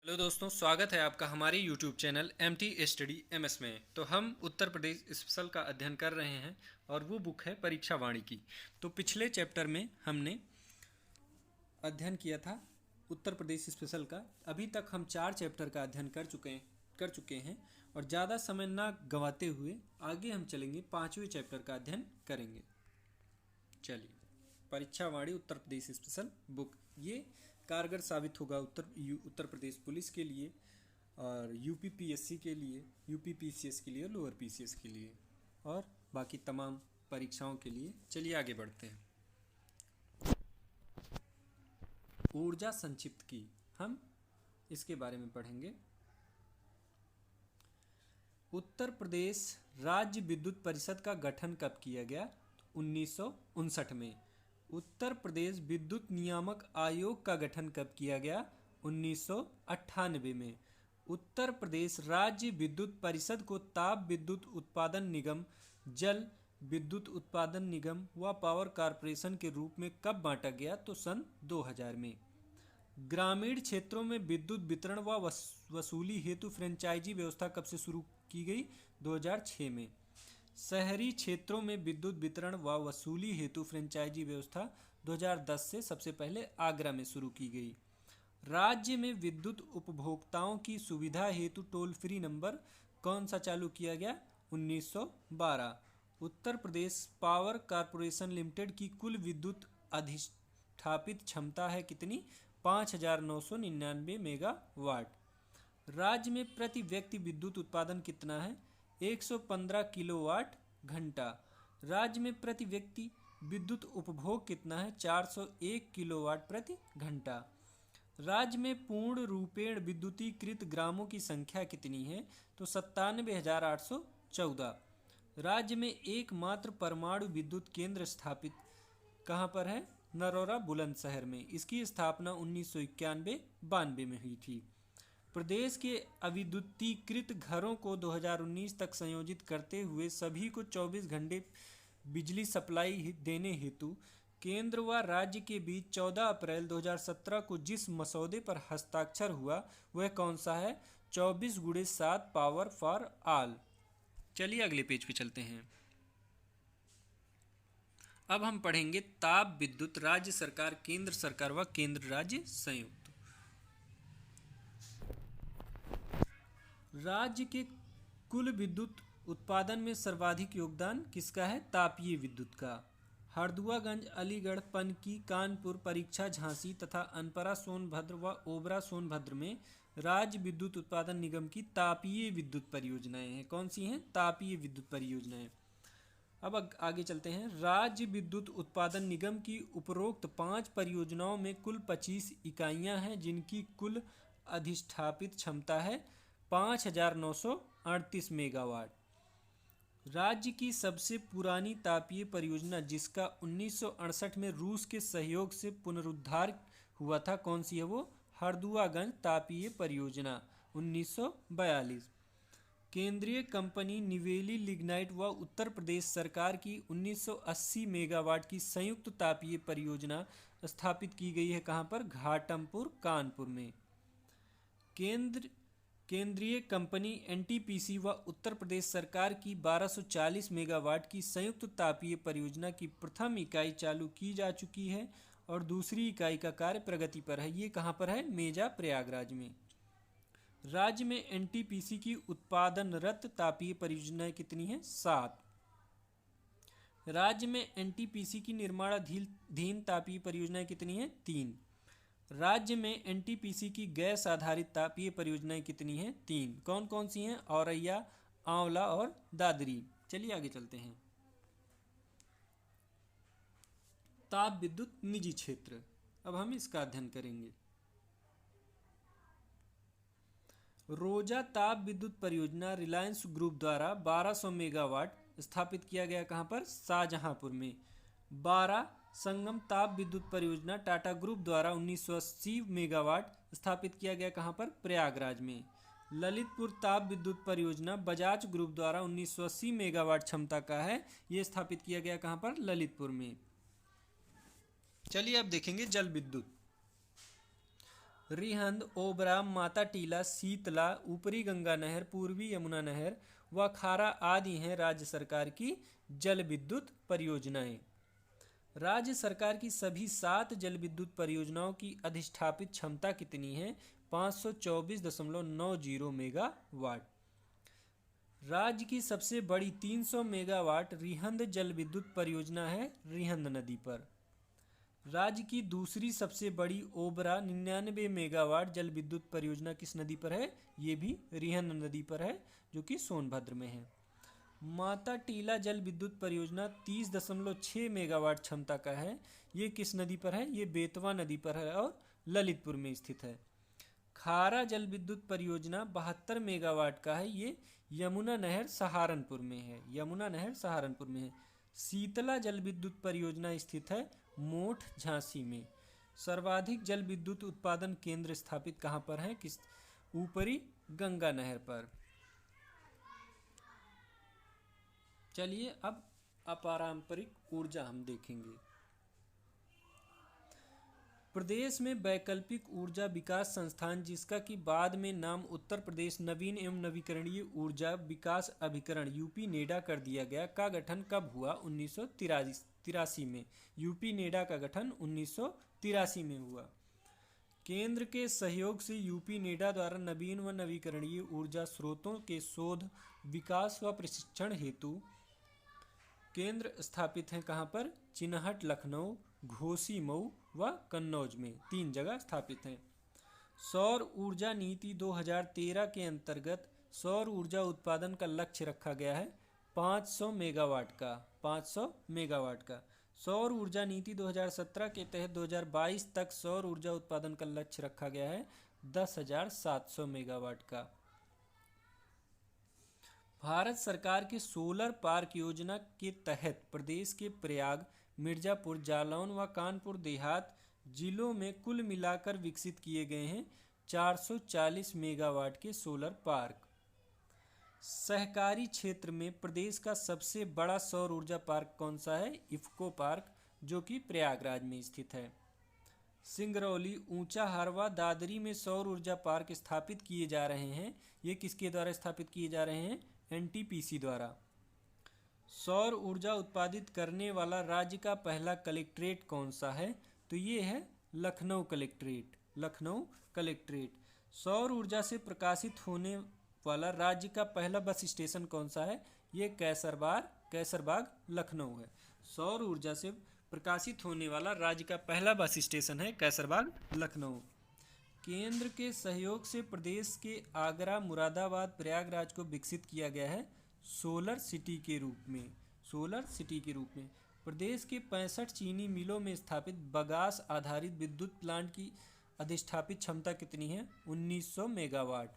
Hello दोस्तों, स्वागत है आपका हमारे YouTube channel MT study MS में। तो हम उत्तर प्रदेश स्पेशल का अध्ययन कर रहे हैं और वो बुक है परीक्षा वाणी की। तो पिछले चैप्टर में हमने अध्ययन किया था उत्तर प्रदेश स्पेशल का। अभी तक हम 4 चैप्टर का अध्ययन कर चुके हैं और ज़्यादा समय ना गंवाते हुए आगे हम चलेंगे, 5वें चैप्टर का अध्ययन करेंगे। चलिए, परीक्षा वाणी उत्तर प्रदेश स्पेशल बुक ये कारगर साबित होगा उत्तर प्रदेश पुलिस के लिए और यूपी पीएससी के लिए, यूपी पीसीएस के लिए, लोअर पीसीएस के लिए और बाकी तमाम परीक्षाओं के लिए। चलिए आगे बढ़ते हैं। ऊर्जा संक्षिप्त की हम इसके बारे में पढ़ेंगे। उत्तर प्रदेश राज्य विद्युत परिषद का गठन कब किया गया? 1959 में। उत्तर प्रदेश विद्युत नियामक आयोग का गठन कब किया गया? 1998 में। उत्तर प्रदेश राज्य विद्युत परिषद को ताप विद्युत उत्पादन निगम, जल विद्युत उत्पादन निगम व पावर कॉरपोरेशन के रूप में कब बांटा गया? तो सन 2000 में। ग्रामीण क्षेत्रों में विद्युत वितरण व वसूली हेतु फ्रेंचाइजी व्यवस्था कब से शुरू की गई? 2006 में। शहरी क्षेत्रों में विद्युत वितरण व वसूली हेतु फ्रेंचाइजी व्यवस्था 2010 से सबसे पहले आगरा में शुरू की गई। राज्य में विद्युत उपभोक्ताओं की सुविधा हेतु टोल फ्री नंबर कौन सा चालू किया गया? 1912। Uttar Pradesh power corporation limited की कुल विद्युत अधिष्ठापित क्षमता है कितनी? 5999 मेगावाट। राज्य में प्रति व्यक्ति विद्युत उत्पादन कितना है? 115 किलोवाट घंटा। राज्य में प्रति व्यक्ति विद्युत उपभोग कितना है? 401 किलोवाट प्रति घंटा। राज्य में पूर्ण रूपेण विद्युतीकृत ग्रामों की संख्या कितनी है? तो 97,814। राज्य में एकमात्र परमाणु विद्युत केंद्र स्थापित कहाँ पर है? नरोरा बुलंदशहर में। इसकी स्थापना 1991-92 में हुई थी। प्रदेश के अविद्युतीकृत घरों को 2019 तक संयोजित करते हुए सभी को 24 घंटे बिजली सप्लाई देने हेतु केंद्र व राज्य के बीच 14 अप्रैल 2017 को जिस मसौदे पर हस्ताक्षर हुआ वह कौन सा है? 24x7 power for all. चलिए अगले पेज पे चलते हैं। अब हम पढ़ेंगे ताप विद्युत राज्य सरकार, केंद्र सरकार व केंद्र राज्य संयुक्त। राज्य के कुल विद्युत उत्पादन में सर्वाधिक योगदान किसका है? तापीय विद्युत का। हरदुआगंज, अलीगढ़, पनकी, कानपुर, परीक्षा, झांसी तथा अनपरा सोनभद्र व ओबरा सोनभद्र में राज्य विद्युत उत्पादन निगम की तापीय विद्युत परियोजनाएं हैं। कौन सी हैं? तापीय विद्युत परियोजनाएं। अब आगे चलते हैं। राज्य विद्युत उत्पादन निगम की उपरोक्त 5 परियोजनाओं में कुल 25 इकाइयां हैं जिनकी कुल अधिष्ठापित क्षमता है 5,938 मेगावाट। राज्य की सबसे पुरानी तापीय परियोजना जिसका 1968 में रूस के सहयोग से पुनरुद्धार हुआ था, कौन सी है वो? हरदुआगंज तापीय परियोजना 1942। केंद्रीय कंपनी निवेली लिग्नाइट व उत्तर प्रदेश सरकार की 1980 मेगावाट की संयुक्त तापीय परियोजना स्थापित की गई है कहाँ पर? घाटमपुर, कानपुर में। केंद्रीय कंपनी एनटीपीसी व उत्तर प्रदेश सरकार की 1240 मेगावाट की संयुक्त तापीय परियोजना की प्रथम इकाई चालू की जा चुकी है और दूसरी इकाई का कार्य प्रगति पर है। ये कहाँ पर है? मेजा, प्रयागराज में। राज्य में एनटीपीसी की उत्पादनरत तापीय परियोजनाएं कितनी हैं? 7। राज्य में एनटीपीसी की निर्माणाधीन तापीय परियोजनाएं कितनी हैं? 3। राज्य में एनटीपीसी की गैस आधारित तापीय परियोजनाएं कितनी हैं? 3। कौन कौन सी हैं? औरैया, आंवला और दादरी। चलिए आगे चलते हैं। ताप विद्युत निजी क्षेत्र, अब हम इसका अध्ययन करेंगे। रोजा ताप विद्युत परियोजना रिलायंस ग्रुप द्वारा 1200 मेगावाट स्थापित किया गया कहाँ पर? शाहजहांपुर में। 12 संगम ताप विद्युत परियोजना टाटा ग्रुप द्वारा 1980 मेगावाट स्थापित किया गया कहाँ पर? प्रयागराज में। ललितपुर ताप विद्युत परियोजना बजाज ग्रुप द्वारा 1980 मेगावाट क्षमता का है, ये स्थापित किया गया कहाँ पर? ललितपुर में। चलिए अब देखेंगे जल विद्युत। रिहंद, ओबरा, माता टीला, शीतला, ऊपरी गंगा नहर, पूर्वी यमुना नहर व खारा आदि हैं राज्य सरकार की जल विद्युत परियोजनाएं। राज्य सरकार की सभी 7 जल विद्युत परियोजनाओं की अधिष्ठापित क्षमता कितनी है? 524.90 मेगावाट। राज्य की सबसे बड़ी 300 मेगावाट रिहंद जल विद्युत परियोजना है रिहंद नदी पर। राज्य की दूसरी सबसे बड़ी ओबरा 99 मेगावाट जल विद्युत परियोजना किस नदी पर है? ये भी रिहंद नदी पर है, जो कि सोनभद्र में है। माता टीला जल विद्युत परियोजना 30.6 मेगावाट क्षमता का है। ये किस नदी पर है? ये बेतवा नदी पर है और ललितपुर में स्थित है। खारा जल विद्युत परियोजना 72 मेगावाट का है। ये यमुना नहर सहारनपुर में है। यमुना नहर सहारनपुर में है। शीतला जल विद्युत परियोजना स्थित है मोठ, झांसी में। सर्वाधिक जल विद्युत उत्पादन केंद्र स्थापित कहाँ पर है? किस? ऊपरी गंगा नहर पर। चलिए अब अपारंपरिक ऊर्जा हम देखेंगे। प्रदेश में वैकल्पिक ऊर्जा विकास संस्थान, जिसका कि बाद में नाम उत्तर प्रदेश नवीन एवं नवीकरणीय ऊर्जा विकास अभिकरण यूपी नेडा कर दिया गया, का गठन कब हुआ? 1983 में। यूपी नेडा का गठन 1983 में हुआ। केंद्र के सहयोग से यूपी नेडा द्वारा नवीन व नवीकरणीय ऊर्जा स्रोतों के शोध, विकास व प्रशिक्षण हेतु केंद्र स्थापित हैं कहाँ पर? चिनहट, लखनऊ, घोसी, मऊ व कन्नौज में 3 जगह स्थापित हैं। सौर ऊर्जा नीति 2013 के अंतर्गत सौर ऊर्जा उत्पादन का लक्ष्य रखा गया है 500 मेगावाट का। 500 मेगावाट का। सौर ऊर्जा नीति 2017 के तहत 2022 तक सौर ऊर्जा उत्पादन का लक्ष्य रखा गया है 10,700 मेगावाट का। भारत सरकार के सोलर पार्क योजना के तहत प्रदेश के प्रयाग, मिर्जापुर, जालौन व कानपुर देहात जिलों में कुल मिलाकर विकसित किए गए हैं 440 मेगावाट के सोलर पार्क। सहकारी क्षेत्र में प्रदेश का सबसे बड़ा सौर ऊर्जा पार्क कौन सा है? इफ्को पार्क, जो कि प्रयागराज में स्थित है। सिंगरौली, ऊंचा हरवा, दादरी में सौर ऊर्जा पार्क स्थापित किए जा रहे हैं। ये किसके द्वारा स्थापित किए जा रहे हैं? एनटीपीसी द्वारा। सौर ऊर्जा उत्पादित करने वाला राज्य का पहला कलेक्ट्रेट कौन सा है? तो ये है लखनऊ कलेक्ट्रेट। लखनऊ कलेक्ट्रेट। सौर ऊर्जा से प्रकाशित होने वाला राज्य का पहला बस स्टेशन कौन सा है? ये कैसरबाग लखनऊ है। सौर ऊर्जा से प्रकाशित होने वाला राज्य का पहला बस स्टेशन है कैसरबाग लखनऊ। केंद्र के सहयोग से प्रदेश के आगरा, मुरादाबाद, प्रयागराज को विकसित किया गया है सोलर सिटी के रूप में। सोलर सिटी के रूप में प्रदेश के 65 चीनी मिलों में स्थापित बगास आधारित विद्युत प्लांट की अधिष्ठापित क्षमता कितनी है? 1900 मेगावाट।